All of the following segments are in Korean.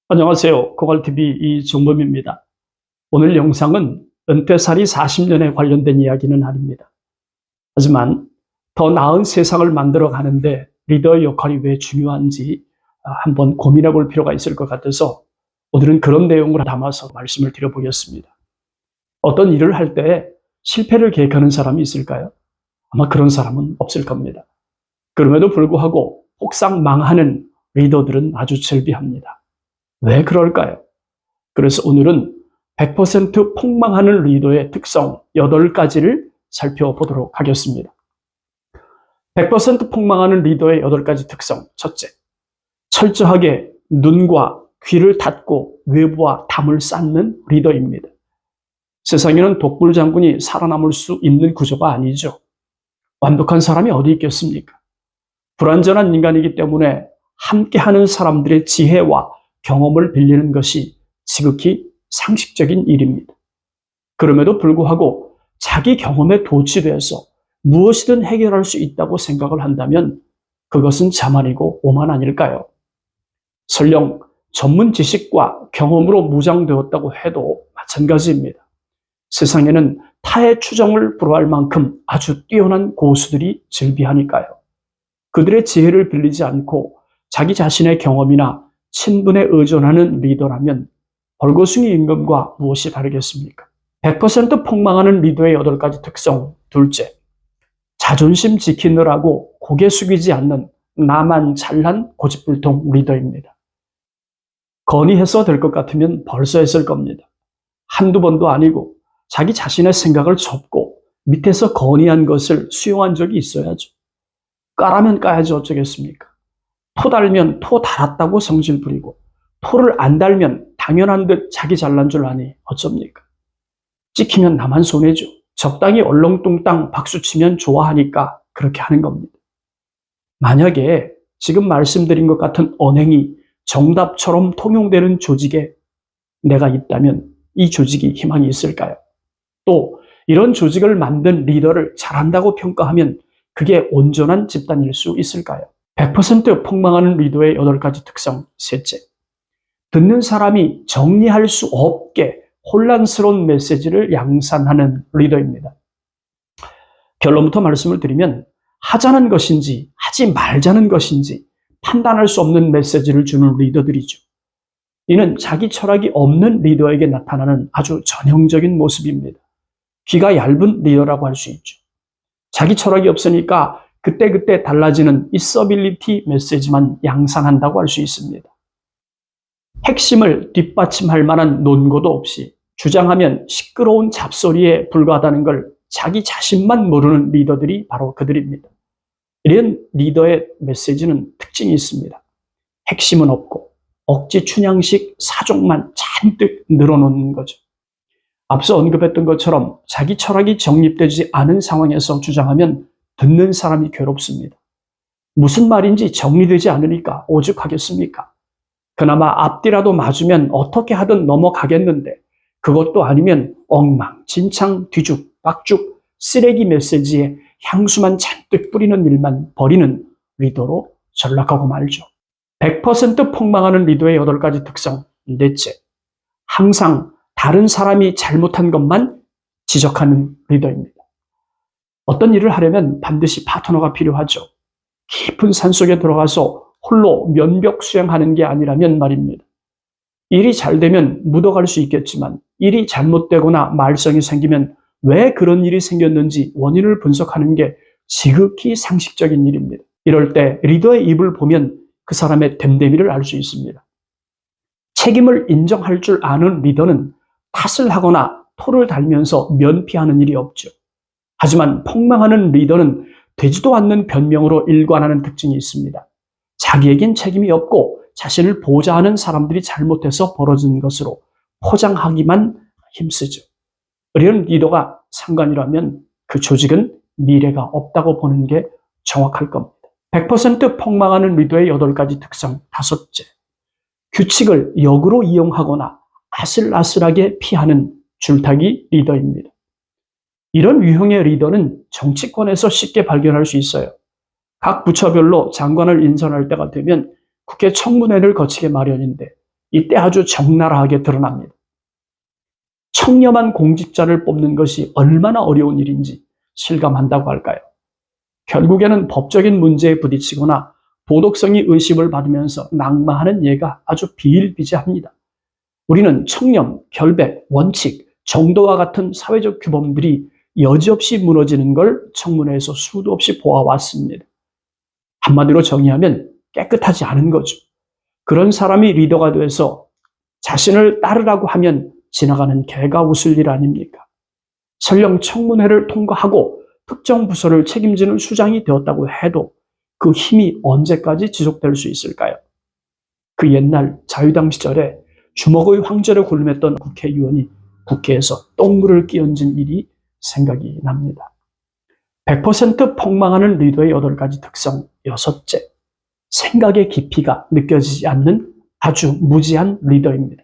안녕하세요. 고갈TV 이종범입니다. 오늘 영상은 은퇴살이 40년에 관련된 이야기는 아닙니다. 하지만 더 나은 세상을 만들어 가는데 리더의 역할이 왜 중요한지 한번 고민해 볼 필요가 있을 것 같아서 오늘은 그런 내용을 담아서 말씀을 드려보겠습니다. 어떤 일을 할 때 실패를 계획하는 사람이 있을까요? 아마 그런 사람은 없을 겁니다. 그럼에도 불구하고 혹상 망하는 리더들은 아주 즐비합니다. 왜 그럴까요? 그래서 오늘은 100% 폭망하는 리더의 특성 8가지를 살펴보도록 하겠습니다. 100% 폭망하는 리더의 8가지 특성. 첫째, 철저하게 눈과 귀를 닫고 외부와 담을 쌓는 리더입니다. 세상에는 독불 장군이 살아남을 수 있는 구조가 아니죠. 완벽한 사람이 어디 있겠습니까? 불완전한 인간이기 때문에 함께하는 사람들의 지혜와 경험을 빌리는 것이 지극히 상식적인 일입니다. 그럼에도 불구하고 자기 경험에 도취돼서 무엇이든 해결할 수 있다고 생각을 한다면 그것은 자만이고 오만 아닐까요? 설령 전문 지식과 경험으로 무장되었다고 해도 마찬가지입니다. 세상에는 타의 추정을 불허할 만큼 아주 뛰어난 고수들이 즐비하니까요. 그들의 지혜를 빌리지 않고 자기 자신의 경험이나 친분에 의존하는 리더라면 벌거숭이 임금과 무엇이 다르겠습니까? 100% 폭망하는 리더의 8가지 특성. 둘째, 자존심 지키느라고 고개 숙이지 않는 나만 잘난 고집불통 리더입니다. 건의해서 될 것 같으면 벌써 했을 겁니다. 한두 번도 아니고 자기 자신의 생각을 접고 밑에서 건의한 것을 수용한 적이 있어야죠. 까라면 까야지 어쩌겠습니까? 토 달면 토 달았다고 성질 부리고 토를 안 달면 당연한 듯 자기 잘난 줄 아니 어쩝니까? 찍히면 나만 손해죠. 적당히 얼렁뚱땅 박수치면 좋아하니까 그렇게 하는 겁니다. 만약에 지금 말씀드린 것 같은 언행이 정답처럼 통용되는 조직에 내가 있다면 이 조직이 희망이 있을까요? 또 이런 조직을 만든 리더를 잘한다고 평가하면 그게 온전한 집단일 수 있을까요? 100% 폭망하는 리더의 8가지 특성. 셋째, 듣는 사람이 정리할 수 없게 혼란스러운 메시지를 양산하는 리더입니다. 결론부터 말씀을 드리면 하자는 것인지 하지 말자는 것인지 판단할 수 없는 메시지를 주는 리더들이죠. 이는 자기 철학이 없는 리더에게 나타나는 아주 전형적인 모습입니다. 귀가 얇은 리더라고 할 수 있죠. 자기 철학이 없으니까 그때그때 달라지는 있어빌리티 메시지만 양산한다고 할 수 있습니다. 핵심을 뒷받침할 만한 논거도 없이 주장하면 시끄러운 잡소리에 불과하다는 걸 자기 자신만 모르는 리더들이 바로 그들입니다. 이런 리더의 메시지는 특징이 있습니다. 핵심은 없고 억지 춘향식 사족만 잔뜩 늘어놓는 거죠. 앞서 언급했던 것처럼 자기 철학이 정립되지 않은 상황에서 주장하면 듣는 사람이 괴롭습니다. 무슨 말인지 정리되지 않으니까 오죽하겠습니까? 그나마 앞뒤라도 맞으면 어떻게 하든 넘어가겠는데 그것도 아니면 엉망진창 뒤죽박죽 쓰레기 메시지에 향수만 잔뜩 뿌리는 일만 벌이는 리더로 전락하고 말죠. 100% 폭망하는 리더의 8가지 특성. 넷째, 항상 다른 사람이 잘못한 것만 지적하는 리더입니다. 어떤 일을 하려면 반드시 파트너가 필요하죠. 깊은 산속에 들어가서 홀로 면벽 수행하는 게 아니라면 말입니다. 일이 잘 되면 묻어갈 수 있겠지만 일이 잘못되거나 말썽이 생기면 왜 그런 일이 생겼는지 원인을 분석하는 게 지극히 상식적인 일입니다. 이럴 때 리더의 입을 보면 그 사람의 됨됨이를 알 수 있습니다. 책임을 인정할 줄 아는 리더는 탓을 하거나 토를 달면서 면피하는 일이 없죠. 하지만 폭망하는 리더는 되지도 않는 변명으로 일관하는 특징이 있습니다. 자기에겐 책임이 없고 자신을 보좌하는 사람들이 잘못해서 벌어진 것으로 포장하기만 힘쓰죠. 이런 리더가 상관이라면 그 조직은 미래가 없다고 보는 게 정확할 겁니다. 100% 폭망하는 리더의 8가지 특성. 다섯째, 규칙을 역으로 이용하거나 아슬아슬하게 피하는 줄타기 리더입니다. 이런 유형의 리더는 정치권에서 쉽게 발견할 수 있어요. 각 부처별로 장관을 인선할 때가 되면 국회 청문회를 거치게 마련인데 이때 아주 적나라하게 드러납니다. 청렴한 공직자를 뽑는 것이 얼마나 어려운 일인지 실감한다고 할까요? 결국에는 법적인 문제에 부딪히거나 도덕성이 의심을 받으면서 낙마하는 예가 아주 비일비재합니다. 우리는 청렴, 결백, 원칙, 정도와 같은 사회적 규범들이 여지없이 무너지는 걸 청문회에서 수도 없이 보아왔습니다. 한마디로 정의하면 깨끗하지 않은 거죠. 그런 사람이 리더가 돼서 자신을 따르라고 하면 지나가는 개가 웃을 일 아닙니까? 설령 청문회를 통과하고 특정 부서를 책임지는 수장이 되었다고 해도 그 힘이 언제까지 지속될 수 있을까요? 그 옛날 자유당 시절에 주먹의 황제를 군림했던 국회의원이 국회에서 똥물을 끼얹은 일이 생각이 납니다. 100% 폭망하는 리더의 8가지 특성. 6째, 생각의 깊이가 느껴지지 않는 아주 무지한 리더입니다.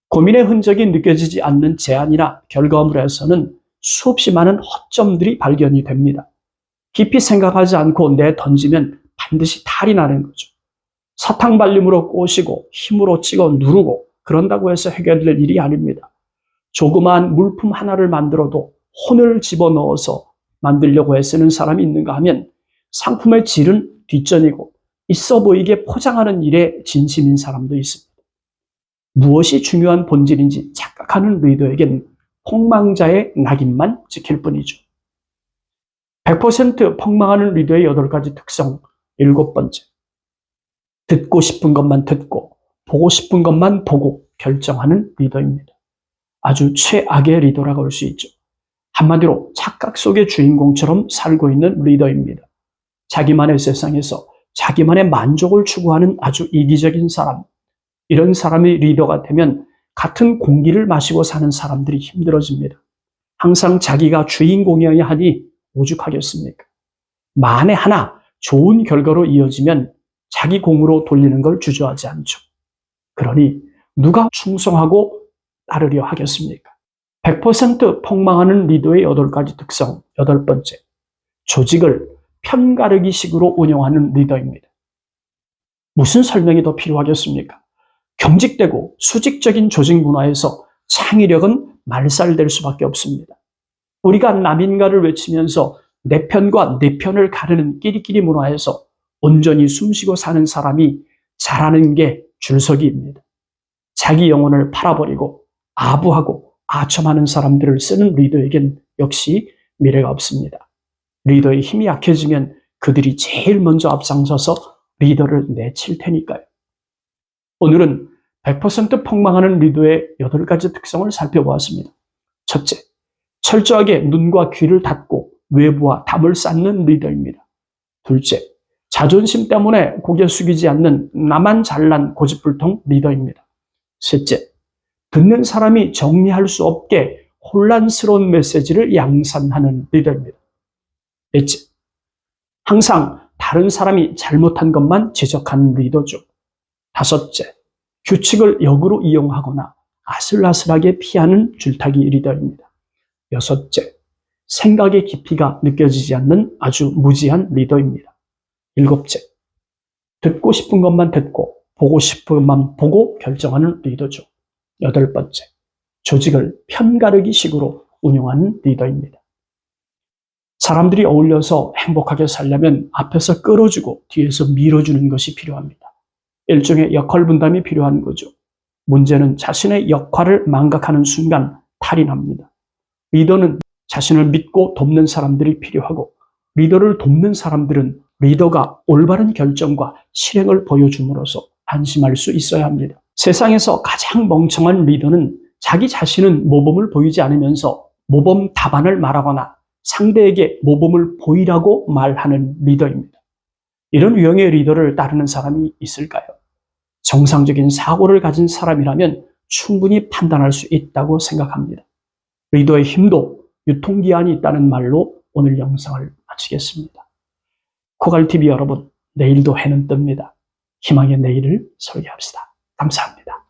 고민의 흔적이 느껴지지 않는 제안이나 결과물에서는 수없이 많은 허점들이 발견이 됩니다. 깊이 생각하지 않고 내던지면 반드시 탈이 나는 거죠. 사탕 발림으로 꼬시고 힘으로 찍어 누르고 그런다고 해서 해결될 일이 아닙니다. 조그마한 물품 하나를 만들어도 혼을 집어넣어서 만들려고 애쓰는 사람이 있는가 하면 상품의 질은 뒷전이고 있어 보이게 포장하는 일에 진심인 사람도 있습니다. 무엇이 중요한 본질인지 착각하는 리더에겐 폭망자의 낙인만 찍힐 뿐이죠. 100% 폭망하는 리더의 8가지 특성. 7번째, 듣고 싶은 것만 듣고 보고 싶은 것만 보고 결정하는 리더입니다. 아주 최악의 리더라고 할 수 있죠. 한마디로 착각 속의 주인공처럼 살고 있는 리더입니다. 자기만의 세상에서 자기만의 만족을 추구하는 아주 이기적인 사람. 이런 사람이 리더가 되면 같은 공기를 마시고 사는 사람들이 힘들어집니다. 항상 자기가 주인공이어야 하니 오죽하겠습니까? 만에 하나 좋은 결과로 이어지면 자기 공으로 돌리는 걸 주저하지 않죠. 그러니 누가 충성하고 따르려 하겠습니까? 100% 폭망하는 리더의 8가지 특성. 8번째, 조직을 편가르기식으로 운영하는 리더입니다. 무슨 설명이 더 필요하겠습니까? 경직되고 수직적인 조직 문화에서 창의력은 말살될 수밖에 없습니다. 우리가 남인가를 외치면서 내 편과 네 편을 가르는 끼리끼리 문화에서 온전히 숨쉬고 사는 사람이 잘하는 게 줄서기입니다. 자기 영혼을 팔아버리고 아부하고 아첨하는 사람들을 쓰는 리더에겐 역시 미래가 없습니다. 리더의 힘이 약해지면 그들이 제일 먼저 앞장서서 리더를 내칠 테니까요. 오늘은 100% 폭망하는 리더의 8가지 특성을 살펴보았습니다. 첫째, 철저하게 눈과 귀를 닫고 외부와 담을 쌓는 리더입니다. 둘째, 자존심 때문에 고개 숙이지 않는 나만 잘난 고집불통 리더입니다. 셋째, 듣는 사람이 정리할 수 없게 혼란스러운 메시지를 양산하는 리더입니다. 넷째, 항상 다른 사람이 잘못한 것만 지적하는 리더죠. 다섯째, 규칙을 역으로 이용하거나 아슬아슬하게 피하는 줄타기 리더입니다. 여섯째, 생각의 깊이가 느껴지지 않는 아주 무지한 리더입니다. 일곱째, 듣고 싶은 것만 듣고 보고 싶은 것만 보고 결정하는 리더죠. 8번째, 조직을 편가르기식으로 운영하는 리더입니다. 사람들이 어울려서 행복하게 살려면 앞에서 끌어주고 뒤에서 밀어주는 것이 필요합니다. 일종의 역할 분담이 필요한 거죠. 문제는 자신의 역할을 망각하는 순간 탈이 납니다. 리더는 자신을 믿고 돕는 사람들이 필요하고 리더를 돕는 사람들은 리더가 올바른 결정과 실행을 보여줌으로써 안심할 수 있어야 합니다. 세상에서 가장 멍청한 리더는 자기 자신은 모범을 보이지 않으면서 모범 답안을 말하거나 상대에게 모범을 보이라고 말하는 리더입니다. 이런 유형의 리더를 따르는 사람이 있을까요? 정상적인 사고를 가진 사람이라면 충분히 판단할 수 있다고 생각합니다. 리더의 힘도 유통기한이 있다는 말로 오늘 영상을 마치겠습니다. 코갈TV 여러분, 내일도 해는 뜹니다. 희망의 내일을 설계합시다. 감사합니다.